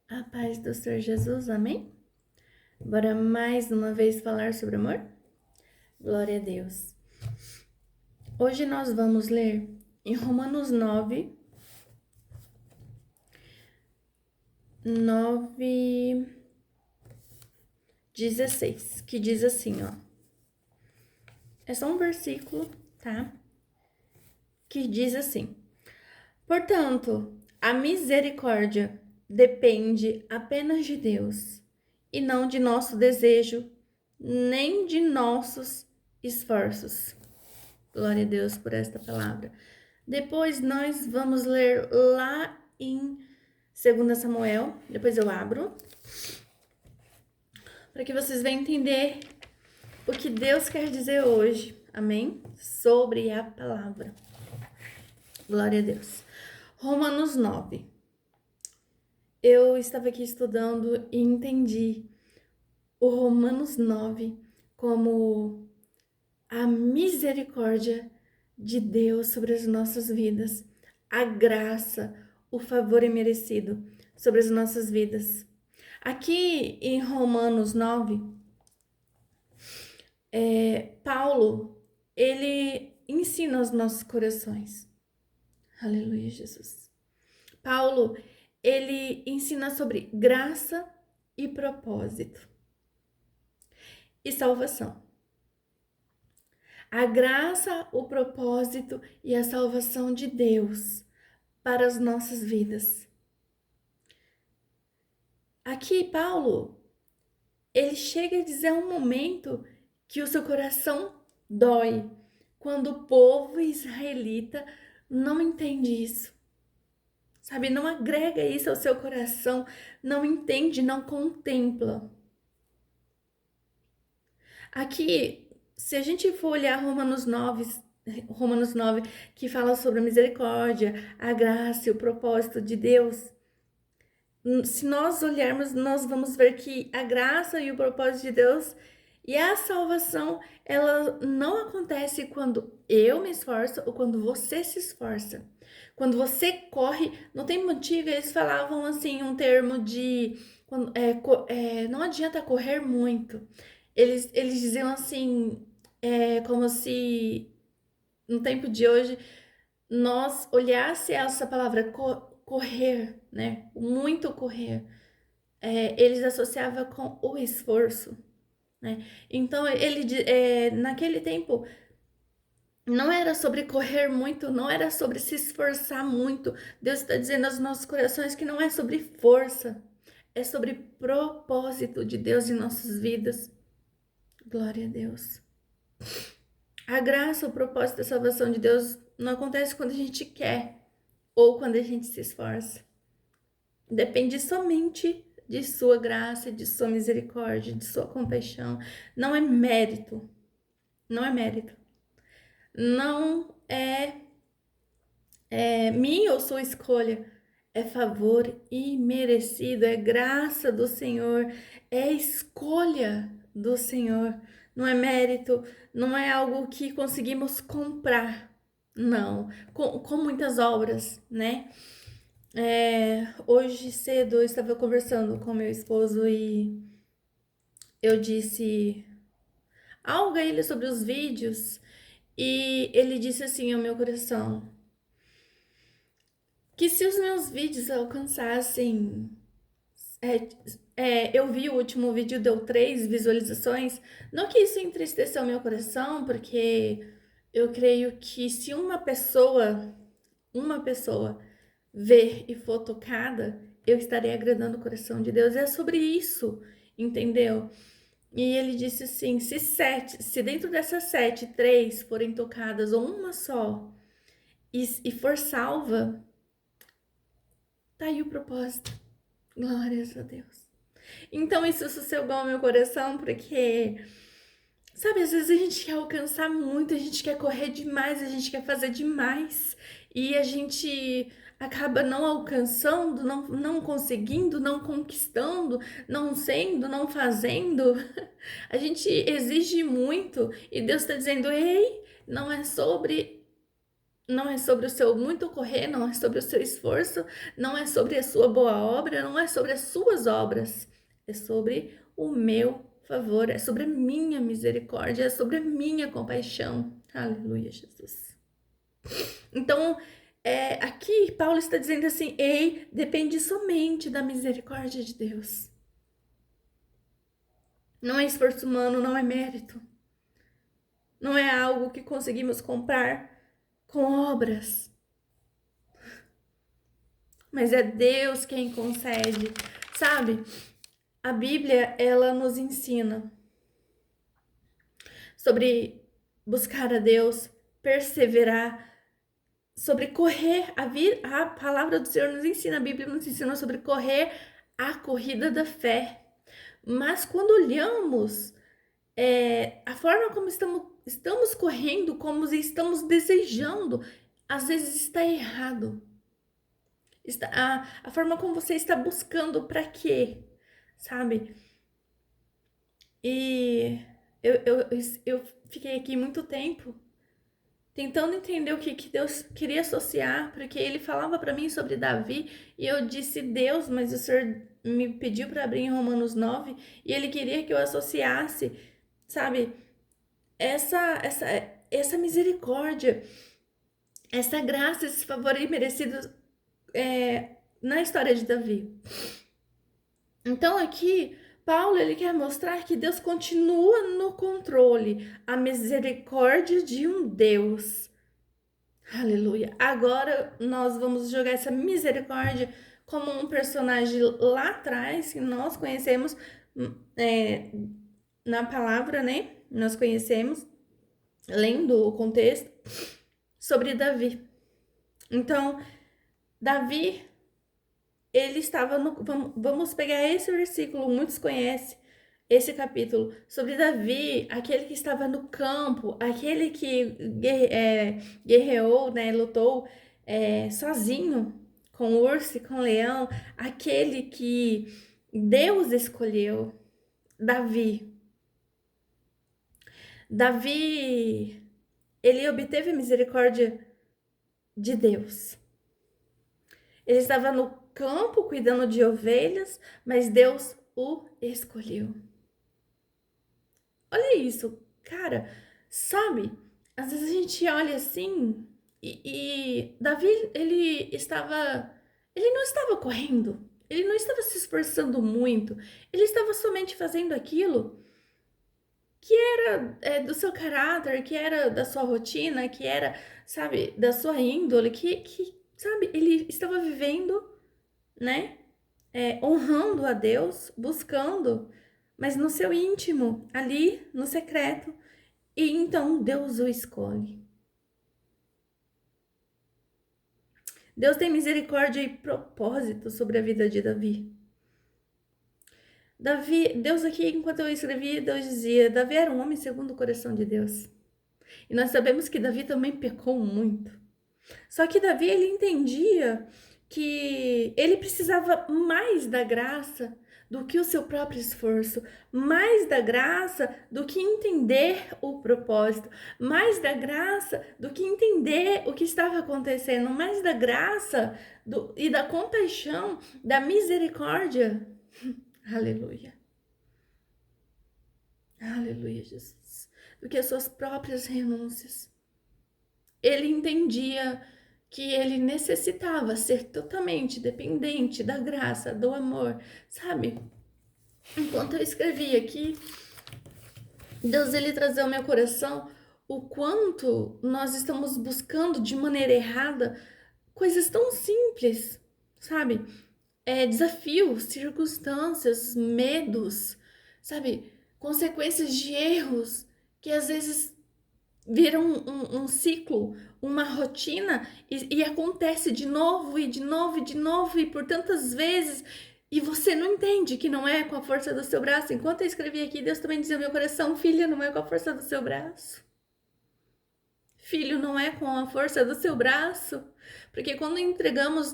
A paz do Senhor Jesus, amém? Bora mais uma vez falar sobre amor? Glória a Deus. Hoje nós vamos ler em Romanos 9:16, que diz assim, ó. É só um versículo, tá? Que diz assim: Portanto, a misericórdia depende apenas de Deus e não de nosso desejo, nem de nossos esforços. Glória a Deus por esta palavra. Depois nós vamos ler lá em 2 Samuel. Depois eu abro para que vocês venham entender o que Deus quer dizer hoje. Amém? Sobre a palavra. Glória a Deus. Romanos 9. Eu estava aqui estudando e entendi o Romanos 9 como a misericórdia de Deus sobre as nossas vidas, a graça, o favor imerecido sobre as nossas vidas. Aqui em Romanos 9, Paulo, ele ensina aos nossos corações. Aleluia, Jesus. Paulo, ele ensina sobre graça e propósito e salvação. A graça, o propósito e a salvação de Deus para as nossas vidas. Aqui, Paulo, ele chega a dizer um momento que o seu coração dói quando o povo israelita não entende isso. Sabe, não agrega isso ao seu coração, não entende, não contempla. Aqui, se a gente for olhar Romanos 9, que fala sobre a misericórdia, a graça e o propósito de Deus, se nós olharmos, nós vamos ver que a graça e o propósito de Deus e a salvação, ela não acontece quando eu me esforço ou quando você se esforça. Quando você corre, não tem motivo, eles falavam assim, um termo de... não adianta correr muito. Eles diziam assim, como se no tempo de hoje nós olhasse essa palavra correr, né? Muito correr. Eles associavam com o esforço, né? Então, naquele tempo, não era sobre correr muito, não era sobre se esforçar muito. Deus está dizendo aos nossos corações que não é sobre força, é sobre propósito de Deus em nossas vidas. Glória a Deus. A graça, o propósito da salvação de Deus não acontece quando a gente quer ou quando a gente se esforça. Depende somente de sua graça, de sua misericórdia, de sua compaixão. Não é mérito. Não é mérito. Não é minha ou sua escolha. É favor imerecido, é graça do Senhor, é escolha do Senhor. Não é mérito, não é algo que conseguimos comprar. Não, com muitas obras, né? Hoje cedo eu estava conversando com meu esposo e eu disse algo a ele sobre os vídeos e ele disse assim ao meu coração que se os meus vídeos alcançassem eu vi o último vídeo, deu 3 visualizações. Não que isso entristeceu meu coração, porque eu creio que se uma pessoa ver e for tocada, eu estarei agradando o coração de Deus. É sobre isso, entendeu? E ele disse assim: se dentro dessas 7, 3 forem tocadas ou uma só e for salva, tá aí o propósito. Glórias a Deus. Então isso sossegou ao meu coração, porque, sabe, às vezes a gente quer alcançar muito, a gente quer correr demais, a gente quer fazer demais e a gente acaba não alcançando, não conseguindo, não conquistando, não sendo, não fazendo. A gente exige muito e Deus está dizendo: ei, não é sobre não é sobre o seu muito correr, não é sobre o seu esforço, não é sobre a sua boa obra, não é sobre as suas obras, é sobre o meu favor, é sobre a minha misericórdia, é sobre a minha compaixão. Aleluia, Jesus. Então, aqui Paulo está dizendo assim: ei, depende somente da misericórdia de Deus. Não é esforço humano, não é mérito. Não é algo que conseguimos comprar com obras. Mas é Deus quem concede, sabe? A Bíblia, ela nos ensina sobre buscar a Deus, perseverar, sobre correr. A palavra do Senhor nos ensina, a Bíblia nos ensina sobre correr a corrida da fé. Mas quando olhamos a forma como estamos correndo, como estamos desejando, às vezes está errado. A forma como você está buscando para quê, sabe? E eu fiquei aqui muito tempo tentando entender o que Deus queria associar, porque ele falava para mim sobre Davi e eu disse Deus, mas o Senhor me pediu para abrir em Romanos 9 e ele queria que eu associasse, sabe, essa misericórdia, essa graça, esse favor imerecido na história de Davi. Então aqui Paulo ele quer mostrar que Deus continua no controle, a misericórdia de um Deus. Aleluia. Agora nós vamos jogar essa misericórdia como um personagem lá atrás que nós conhecemos é, na palavra, né? Nós conhecemos, lendo o contexto, sobre Davi. Então, Davi ele estava no. Vamos pegar esse versículo, muitos conhecem esse capítulo, sobre Davi, aquele que estava no campo, aquele que guerreou, né, lutou sozinho com o urso e com o leão, aquele que Deus escolheu, Davi. Davi, ele obteve a misericórdia de Deus. Ele estava no campo cuidando de ovelhas, mas Deus o escolheu. Olha isso, cara, sabe? Às vezes a gente olha assim e Davi, ele não estava correndo, ele não estava se esforçando muito, ele estava somente fazendo aquilo que era do seu caráter, que era da sua rotina, que era, sabe, da sua índole, sabe, ele estava vivendo, né? Honrando a Deus, buscando, mas no seu íntimo, ali no secreto, e então Deus o escolhe. Deus tem misericórdia e propósito sobre a vida de Davi. Deus aqui, enquanto eu escrevi, Deus dizia, Davi era um homem segundo o coração de Deus. E nós sabemos que Davi também pecou muito. Só que Davi, ele entendia que ele precisava mais da graça do que o seu próprio esforço, mais da graça do que entender o propósito, mais da graça do que entender o que estava acontecendo, mais da graça e da compaixão, da misericórdia. Aleluia. Aleluia, Jesus. Do que as suas próprias renúncias. Ele entendia que ele necessitava ser totalmente dependente da graça, do amor, sabe? Enquanto eu escrevi aqui, Deus ele trazia ao meu coração o quanto nós estamos buscando de maneira errada coisas tão simples, sabe? Desafios, circunstâncias, medos, sabe? Consequências de erros que às vezes vira um ciclo, uma rotina e acontece de novo e de novo e de novo e por tantas vezes e você não entende que não é com a força do seu braço. Enquanto eu escrevi aqui, Deus também dizia ao meu coração, filha, não é com a força do seu braço. Filho, não é com a força do seu braço. Porque quando entregamos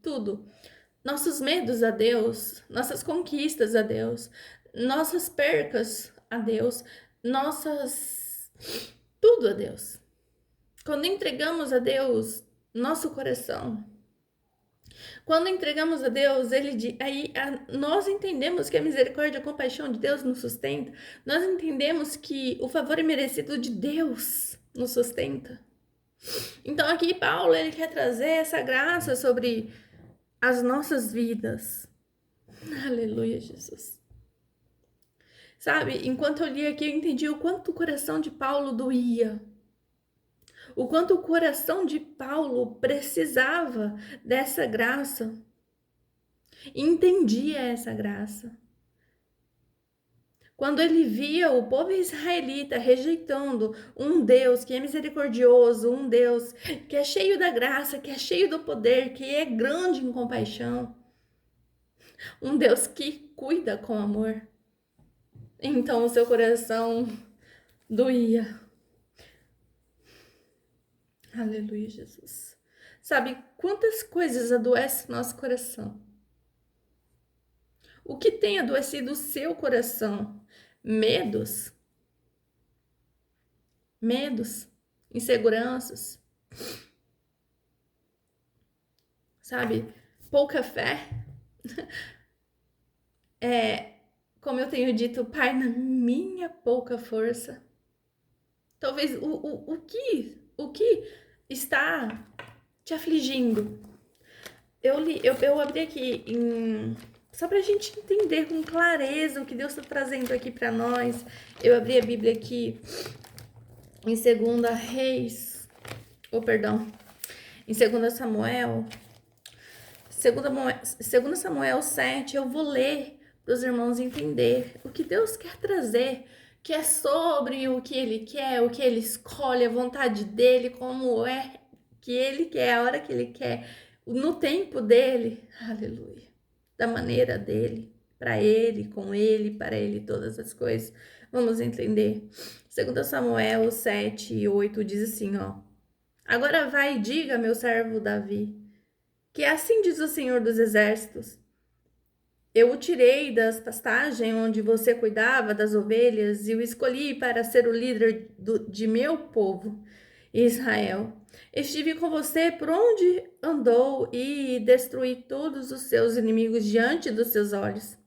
tudo, nossos medos a Deus, nossas conquistas a Deus, nossas percas a Deus, nossas tudo a Deus. Quando entregamos a Deus nosso coração, quando entregamos a Deus, nós entendemos que a misericórdia e a compaixão de Deus nos sustenta. Nós entendemos que o favor imerecido de Deus nos sustenta. Então aqui Paulo, ele quer trazer essa graça sobre as nossas vidas. Aleluia, Jesus. Sabe, enquanto eu li aqui, eu entendi o quanto o coração de Paulo doía. O quanto o coração de Paulo precisava dessa graça. Entendia essa graça. Quando ele via o povo israelita rejeitando um Deus que é misericordioso, um Deus que é cheio da graça, que é cheio do poder, que é grande em compaixão, um Deus que cuida com amor, então o seu coração doía. Aleluia, Jesus. Sabe quantas coisas adoecem nosso coração? O que tem adoecido o seu coração? Medos, inseguranças, sabe? Pouca fé. Como eu tenho dito, Pai, na minha pouca força. Talvez o que está te afligindo? Eu abri aqui só pra gente entender com clareza o que Deus está trazendo aqui para nós. Eu abri a Bíblia aqui em 2 Reis, em 2 Samuel, 2 Samuel 7, eu vou ler para os irmãos entender o que Deus quer trazer, que é sobre o que Ele quer, o que Ele escolhe, a vontade dEle, como é que Ele quer, a hora que Ele quer, no tempo dEle, aleluia, da maneira dEle, para Ele, com Ele, para Ele todas as coisas. Vamos entender. 2 Samuel 7 e 8 diz assim, ó. Agora vai e diga, meu servo Davi, que assim diz o Senhor dos Exércitos. Eu o tirei das pastagens onde você cuidava das ovelhas e o escolhi para ser o líder de meu povo, Israel. Estive com você por onde andou e destruí todos os seus inimigos diante dos seus olhos.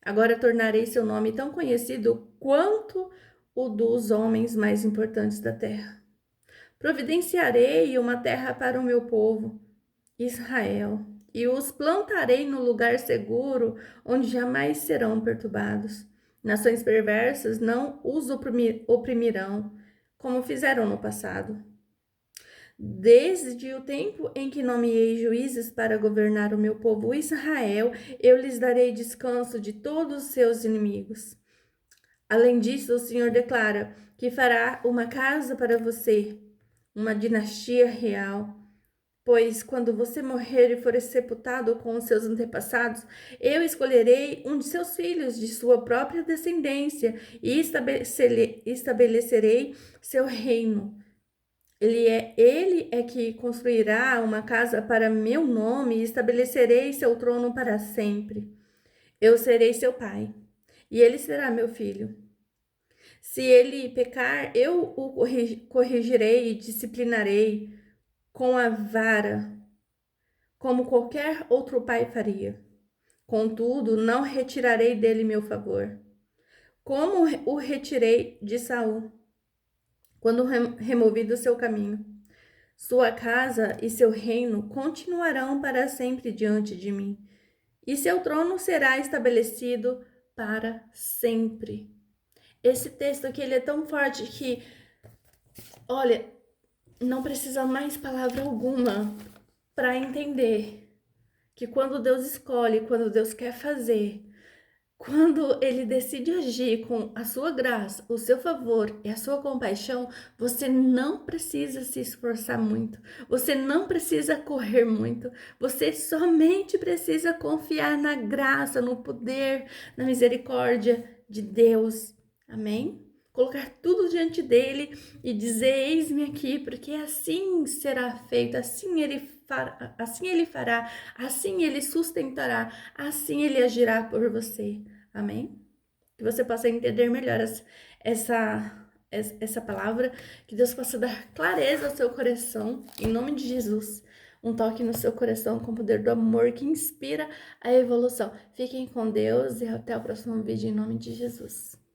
Agora tornarei seu nome tão conhecido quanto o dos homens mais importantes da terra. Providenciarei uma terra para o meu povo, Israel, e os plantarei no lugar seguro, onde jamais serão perturbados. Nações perversas não os oprimirão, como fizeram no passado. Desde o tempo em que nomeei juízes para governar o meu povo Israel, eu lhes darei descanso de todos os seus inimigos. Além disso, o Senhor declara que fará uma casa para você, uma dinastia real. Pois quando você morrer e for sepultado com os seus antepassados, eu escolherei um de seus filhos de sua própria descendência e estabelecerei seu reino. Ele é que construirá uma casa para meu nome e estabelecerei seu trono para sempre. Eu serei seu pai e ele será meu filho. Se ele pecar, eu o corrigirei e disciplinarei com a vara, como qualquer outro pai faria. Contudo, não retirarei dele meu favor, como o retirei de Saul, quando removi do seu caminho. Sua casa e seu reino continuarão para sempre diante de mim, e seu trono será estabelecido para sempre. Esse texto aqui, ele é tão forte que, olha, não precisa mais palavra alguma para entender que quando Deus escolhe, quando Deus quer fazer, quando Ele decide agir com a sua graça, o seu favor e a sua compaixão, você não precisa se esforçar muito, você não precisa correr muito, você somente precisa confiar na graça, no poder, na misericórdia de Deus. Amém? Colocar tudo diante dele e dizer, eis-me aqui, porque assim será feito, assim ele fará, assim ele sustentará, assim ele agirá por você. Amém? Que você possa entender melhor essa palavra, que Deus possa dar clareza ao seu coração, em nome de Jesus. Um toque no seu coração com o poder do amor que inspira a evolução. Fiquem com Deus e até o próximo vídeo em nome de Jesus.